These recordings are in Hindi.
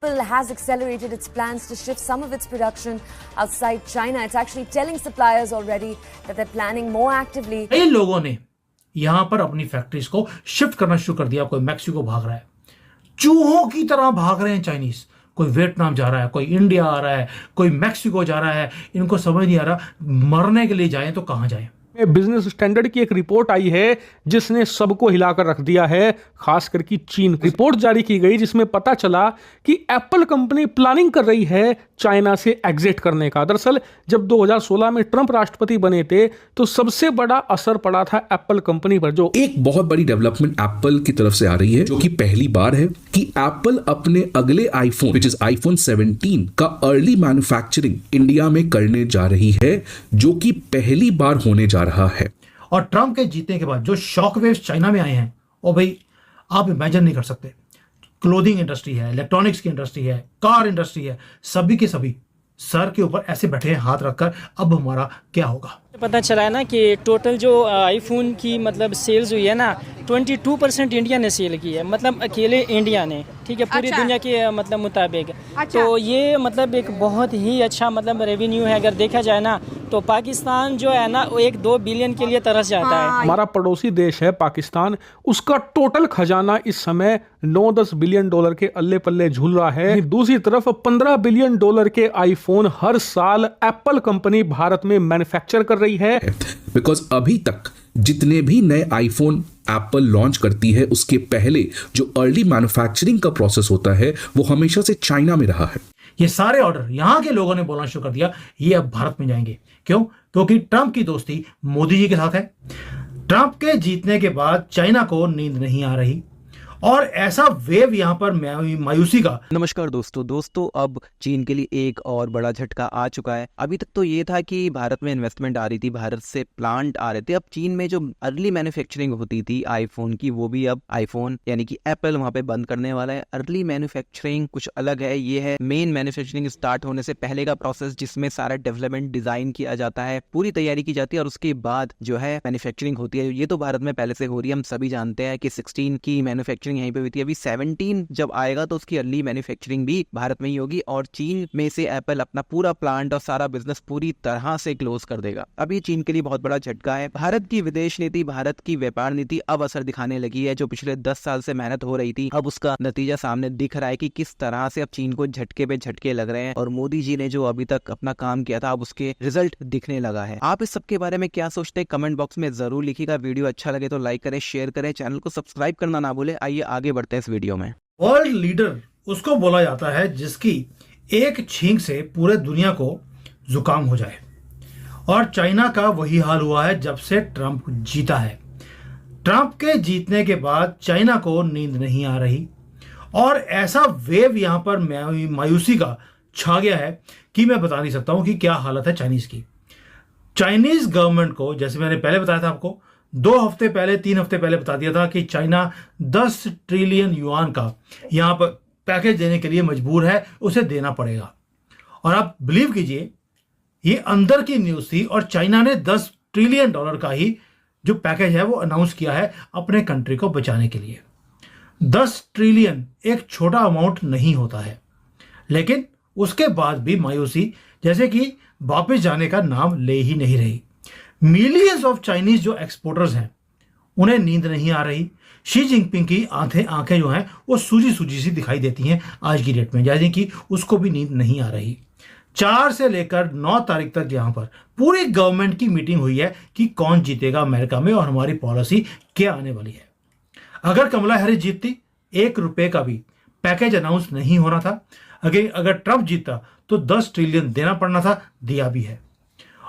Apple has accelerated its plans to shift some of its production outside China. It's actually telling suppliers already that they're planning more actively. कई लोगों ने यहां पर अपनी फैक्ट्रीज को शिफ्ट करना शुरू कर दिया। कोई मैक्सिको भाग रहा है, चूहों की तरह भाग रहे हैं चाइनीज। कोई वियतनाम जा रहा है, कोई इंडिया आ रहा है, कोई मैक्सिको जा रहा है। इनको समझ नहीं आ रहा मरने के लिए जाएं तो कहां जाएं। बिजनेस स्टैंडर्ड की एक रिपोर्ट आई है जिसने सबको हिलाकर रख दिया है, खासकर की चीन। रिपोर्ट जारी की गई जिसमें पता चला कि एप्पल कंपनी प्लानिंग कर रही है चाइना से एग्जिट करने का। दरअसल जब 2016 में ट्रंप राष्ट्रपति बने थे तो सबसे बड़ा असर पड़ा था एप्पल कंपनी पर। जो एक बहुत बड़ी डेवलपमेंट एप्पल की तरफ से आ रही है, जो कि पहली बार है कि एप्पल अपने अगले आईफोन विच इज आईफोन 17 का अर्ली मैन्युफैक्चरिंग इंडिया में करने जा रही है, जो कि पहली बार होने जा रहा है। और ट्रंप के जीतने के बाद जो शॉक वेव्स चाइना में आए हैं, और भाई आप इमेजिन नहीं कर सकते। क्लोथिंग इंडस्ट्री है, इलेक्ट्रॉनिक्स की इंडस्ट्री है, कार इंडस्ट्री है, सभी के सभी सर के ऊपर ऐसे बैठे हैं हाथ रखकर, अब हमारा क्या होगा। पता चला है ना कि टोटल जो आईफोन की मतलब सेल्स हुई है ना 22% इंडिया ने सेल की है, मतलब अकेले इंडिया ने, ठीक है, पूरी दुनिया के मतलब मुताबिक। तो ये मतलब एक बहुत ही अच्छा मतलब रेवेन्यू है। अगर देखा जाए ना तो पाकिस्तान जो है ना वो 1-2 बिलियन के लिए तरस जाता है। हमारा पड़ोसी देश है पाकिस्तान, उसका टोटल खजाना इस समय 9-10 बिलियन डॉलर के अल्ले पल्ले झूल रहा है। दूसरी तरफ 15 बिलियन डॉलर के आईफोन हर साल एप्पल कंपनी भारत में मैन्युफैक्चर कर रही है। बिकॉज अभी तक जितने भी नए आईफोन एप्पल लॉन्च करती है उसके पहले जो अर्ली मैन्युफैक्चरिंग का प्रोसेस होता है वो हमेशा से चाइना में रहा है। ये सारे ऑर्डर यहां के लोगों ने बोलना शुरू कर दिया, ये अब भारत में जाएंगे। क्यों? क्योंकि ट्रंप की दोस्ती मोदी जी के साथ है। ट्रंप के जीतने के बाद चाइना को नींद नहीं आ रही और ऐसा वेव यहां पर मायूसी का। नमस्कार दोस्तों, अब चीन के लिए एक और बड़ा झटका आ चुका है। अभी तक तो ये था कि भारत में इन्वेस्टमेंट आ रही थी, भारत से प्लांट आ रहे थे। अब चीन में जो अर्ली मैन्युफैक्चरिंग होती थी आईफोन की, वो भी अब आईफोन यानी कि एप्पल वहां पे बंद करने वाला है। अर्ली मैन्युफैक्चरिंग कुछ अलग है, ये है मेन मैन्युफैक्चरिंग स्टार्ट होने से पहले का प्रोसेस, जिसमें सारा डेवलपमेंट डिजाइन किया जाता है, पूरी तैयारी की जाती है और उसके बाद जो है मैन्युफैक्चरिंग होती है। ये तो भारत में पहले से हो रही है, हम सभी जानते हैं कि 16 की मैन्युफैक्चरिंग यहीं पे हुई थी। अभी 17 जब आएगा तो उसकी अर्ली मैन्युफैक्चरिंग भी भारत में ही होगी और चीन में से एप्पल अपना पूरा प्लांट और सारा बिजनेस पूरी तरह से क्लोज कर देगा। अभी चीन के लिए बहुत बड़ा झटका है। भारत की विदेश नीति, भारत की व्यापार नीति अब असर दिखाने लगी है। जो पिछले 10 साल से मेहनत हो रही थी, अब उसका नतीजा सामने दिख रहा है कि किस तरह से अब चीन को झटके पे झटके लग रहे हैं और मोदी जी ने जो अभी तक अपना काम किया था अब उसके रिजल्ट दिखने लगा है। आप इस सब के बारे में क्या सोचते हैं कमेंट बॉक्स में जरूर लिखिएगा। वीडियो अच्छा लगे तो लाइक करें, शेयर करें, चैनल को सब्सक्राइब करना ना भूले। आइए आगे बढ़ते हैं इस वीडियो में। वर्ल्ड लीडर उसको बोला जाता है जिसकी एक छींक से पूरे दुनिया को जुकाम हो जाए, और चाइना का वही हाल हुआ है जब से ट्रंप जीता है। ट्रंप के जीतने के बाद चाइना को नींद नहीं आ रही और ऐसा वेव यहां पर मायूसी का छा गया है कि मैं बता नहीं सकता हूं कि क्या हालत है चाइनीज की। चाइनीज गवर्नमेंट को, जैसे मैंने पहले बताया था आपको, 2 हफ्ते पहले 3 हफ्ते पहले बता दिया था कि चाइना 10 ट्रिलियन युआन का यहां पर पैकेज देने के लिए मजबूर है, उसे देना पड़ेगा। और आप बिलीव कीजिए, ये अंदर की न्यूज थी और चाइना ने 10 ट्रिलियन डॉलर का ही जो पैकेज है वो अनाउंस किया है अपने कंट्री को बचाने के लिए। 10 ट्रिलियन एक छोटा अमाउंट नहीं होता है, लेकिन उसके बाद भी मायूसी जैसे कि वापस जाने का नाम ले ही नहीं रही। मिलियंस ऑफ चाइनीज जो एक्सपोर्टर्स हैं उन्हें नींद नहीं आ रही। शी जिनपिंग की आंखें जो हैं वो सूजी सूजी सी दिखाई देती हैं आज की डेट में, जैसे कि उसको भी नींद नहीं आ रही। 4 से लेकर 9 तारीख तक यहाँ पर पूरी गवर्नमेंट की मीटिंग हुई है कि कौन जीतेगा अमेरिका में और हमारी पॉलिसी क्या आने वाली है। अगर कमला हैरिस जीतती, 1 रुपए का भी पैकेज अनाउंस नहीं हो रहा था। अगर ट्रंप जीतता तो 10 ट्रिलियन देना पड़ना था, दिया भी है।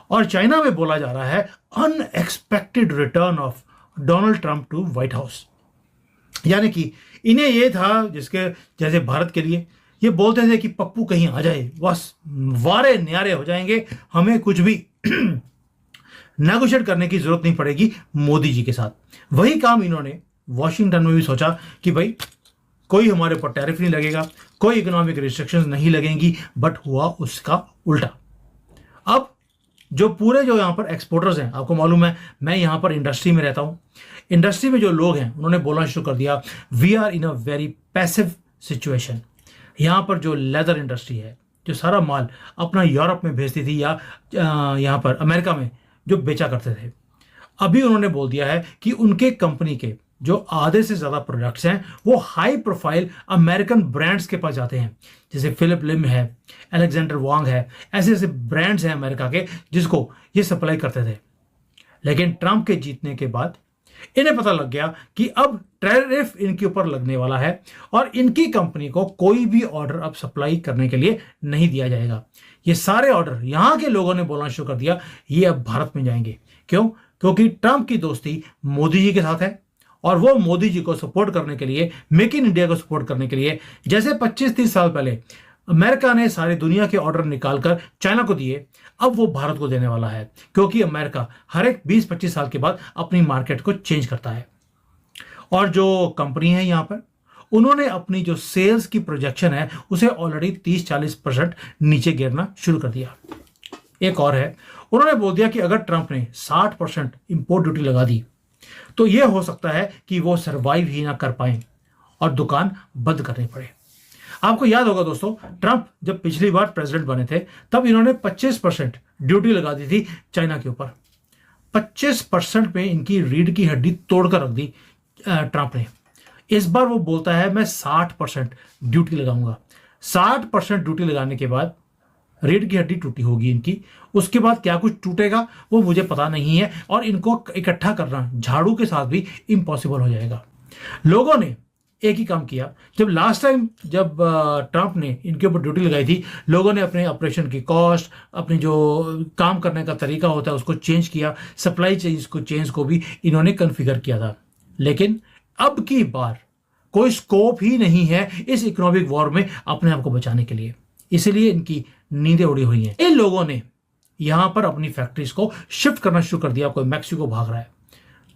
और चाइना में बोला जा रहा है unexpected return of Donald Trump to White House, यानी कि इन्हें यह था जिसके जैसे भारत के लिए ये बोलते थे कि पप्पू कहीं आ जाए, बस वारे न्यारे हो जाएंगे, हमें कुछ भी नेगोशिएट करने की जरूरत नहीं पड़ेगी मोदी जी के साथ। वही काम इन्होंने वॉशिंगटन में भी सोचा कि भाई कोई हमारे ऊपर टैरिफ नहीं लगेगा, कोई इकोनॉमिक रिस्ट्रिक्शंस नहीं लगेंगी, बट हुआ उसका उल्टा। अब जो पूरे जो यहाँ पर एक्सपोर्टर्स हैं, आपको मालूम है मैं यहाँ पर इंडस्ट्री में रहता हूँ, इंडस्ट्री में जो लोग हैं उन्होंने बोलना शुरू कर दिया, we are in a very passive situation. यहाँ पर जो लेदर इंडस्ट्री है, जो सारा माल अपना यूरोप में भेजती थी या यहाँ पर अमेरिका में जो बेचा करते थे, अभी उन्होंने बोल दिया है कि उनके कंपनी के जो आधे से ज़्यादा प्रोडक्ट्स हैं वो हाई प्रोफाइल अमेरिकन ब्रांड्स के पास जाते हैं, जैसे फिलिप लिम है, अलेक्जेंडर वांग है, ऐसे ऐसे ब्रांड्स हैं अमेरिका के जिसको ये सप्लाई करते थे। लेकिन ट्रंप के जीतने के बाद इन्हें पता लग गया कि अब टैरिफ इनके ऊपर लगने वाला है और इनकी कंपनी को कोई भी ऑर्डर अब सप्लाई करने के लिए नहीं दिया जाएगा। ये सारे ऑर्डर यहाँ के लोगों ने बोलना शुरू कर दिया, ये अब भारत में जाएंगे। क्यों? क्योंकि ट्रंप की दोस्ती मोदी जी के साथ है और वो मोदी जी को सपोर्ट करने के लिए, मेक इन इंडिया को सपोर्ट करने के लिए, जैसे 25-30 साल पहले अमेरिका ने सारी दुनिया के ऑर्डर निकालकर चाइना को दिए, अब वो भारत को देने वाला है। क्योंकि अमेरिका हर एक 20-25 साल के बाद अपनी मार्केट को चेंज करता है। और जो कंपनी है यहाँ पर, उन्होंने अपनी जो सेल्स की प्रोजेक्शन है उसे ऑलरेडी 30-40% नीचे गिरना शुरू कर दिया। एक और है, उन्होंने बोल दिया कि अगर ट्रंप ने 60% इंपोर्ट ड्यूटी लगा दी तो यह हो सकता है कि वो सरवाइव ही ना कर पाए और दुकान बंद करनी पड़े। आपको याद होगा दोस्तों, ट्रंप जब पिछली बार प्रेसिडेंट बने थे तब इन्होंने 25% ड्यूटी लगा दी थी चाइना के ऊपर। 25% में इनकी रीढ़ की हड्डी तोड़कर रख दी ट्रंप ने। इस बार वो बोलता है मैं 60% ड्यूटी लगाऊंगा। 60% ड्यूटी लगाने के बाद रीढ़ की हड्डी टूटी होगी इनकी, उसके बाद क्या कुछ टूटेगा वो मुझे पता नहीं है, और इनको इकट्ठा करना झाड़ू के साथ भी इम्पॉसिबल हो जाएगा। लोगों ने एक ही काम किया, जब लास्ट टाइम जब ट्रंप ने इनके ऊपर ड्यूटी लगाई थी, लोगों ने अपने ऑपरेशन की कॉस्ट, अपनी जो काम करने का तरीका होता है उसको चेंज किया, सप्लाई चेंज को भी इन्होंने कन्फिगर किया था। लेकिन अब की बार कोई स्कोप ही नहीं है इस इकोनॉमिक वॉर में अपने आप को बचाने के लिए, इसलिए इनकी नींदें उड़ी हुई हैं। इन लोगों ने यहां पर अपनी फैक्ट्रीज को शिफ्ट करना शुरू कर दिया। कोई मैक्सिको भाग रहा है,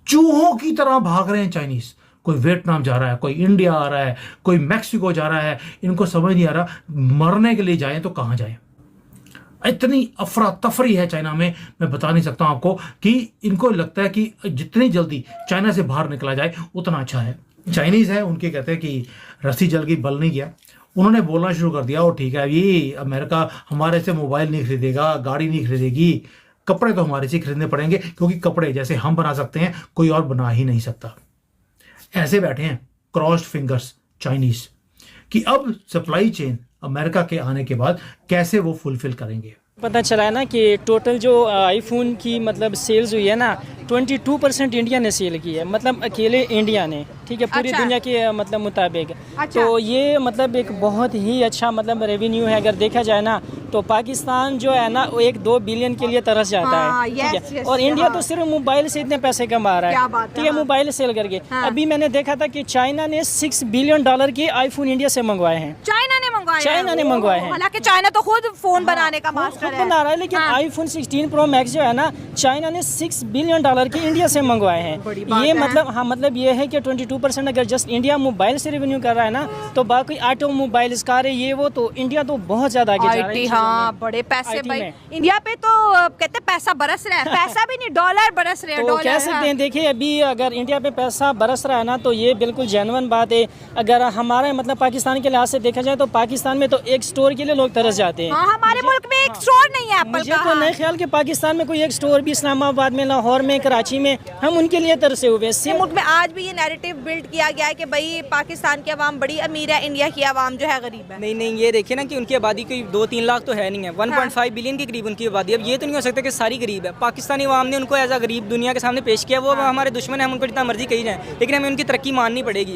चूहों की तरह भाग रहे हैं चाइनीज, कोई वियतनाम जा रहा है, कोई इंडिया आ रहा है, कोई मैक्सिको जा रहा है। इनको समझ नहीं आ रहा मरने के लिए जाएं तो कहां जाएं। इतनी अफरा तफरी है चाइना में, मैं बता नहीं सकता हूं आपको, कि इनको लगता है कि जितनी जल्दी चाइना से बाहर निकला जाए उतना अच्छा है। चाइनीज है, उनके कहते हैं कि रस्सी जल गई बल नहीं गया। उन्होंने बोलना शुरू कर दिया, और ठीक है ये अमेरिका हमारे से मोबाइल नहीं खरीदेगा, गाड़ी नहीं खरीदेगी, कपड़े तो हमारे से खरीदने पड़ेंगे, क्योंकि कपड़े जैसे हम बना सकते हैं कोई और बना ही नहीं सकता। ऐसे बैठे हैं क्रॉस्ड फिंगर्स चाइनीज कि अब सप्लाई चेन अमेरिका के आने के बाद कैसे वो फुलफिल करेंगे। पता चला है ना कि टोटल जो आईफोन की मतलब सेल्स हुई है ना, 22% इंडिया ने सेल की है, मतलब अकेले इंडिया ने, ठीक है, पूरी दुनिया के मतलब मुताबिक। तो ये मतलब एक बहुत ही अच्छा मतलब रेवेन्यू है। अगर देखा जाए ना तो पाकिस्तान जो है ना वो 1-2 बिलियन के लिए तरस जाता है, ठीक है, और इंडिया तो सिर्फ मोबाइल से इतने पैसे कमा रहा है, ठीक है, मोबाइल सेल करके। अभी मैंने देखा था कि चाइना ने $6 बिलियन के आईफोन इंडिया से मंगवाए हैं। चाइना ने मंगवाए हैं। हालांकि चाइना तो खुद फोन बनाने का मास्टर बना रहा है, लेकिन आईफोन 16 प्रो मैक्स जो है ना, चाइना ने $6 बिलियन के इंडिया से मंगवाए हैं। ये मतलब हाँ, मतलब ये है कि 22% अगर जस्ट इंडिया मोबाइल से रेवेन्यू कर रहा है ना, तो बाकी ऑटोमोबाइल कार है ये वो, तो इंडिया तो बहुत ज्यादा आगे जा रहा है। हाँ, बड़े पैसे भाई इंडिया पे तो कहते पैसा बरस रहा है, पैसा भी नहीं डॉलर बरस रहे हैं। तो कह सकते हैं, देखिए अभी अगर इंडिया पे पैसा बरस रहा है ना, तो ये बिल्कुल जेन्युइन बात है। अगर हमारे मतलब पाकिस्तान के लिहाज से देखा जाए तो पाकिस्तान में तो एक स्टोर के लिए लोग तरस जाते हैं। हमारे मुल्क में एक स्टोर नहीं है एप्पल का। मुझे तो नहीं ख्याल कि पाकिस्तान में कोई एक स्टोर भी, इस्लामाबाद में, लाहौर में, कराची में, हम उनके लिए तरसे हुए। मुल्क में आज भी ये नैरेटिव बिल्ड किया गया है कि भाई पाकिस्तान की आवाम बड़ी अमीर है, इंडिया की आवाम जो है गरीब है। नहीं, ये देखिए ना कि उनकी आबादी कोई 2-3 लाख तो है नहीं है, 1.5 बिलियन के करीब उनकी आबादी। अब ये तो नहीं हो सकता कि सारी गरीब है। पाकिस्तानी आवाम ने उनको एज अ गरीब दुनिया के सामने पेश किया। वो हमारे दुश्मन है, हम उनको जितना मर्जी कही जाए, लेकिन हमें उनकी तरक्की माननी पड़ेगी।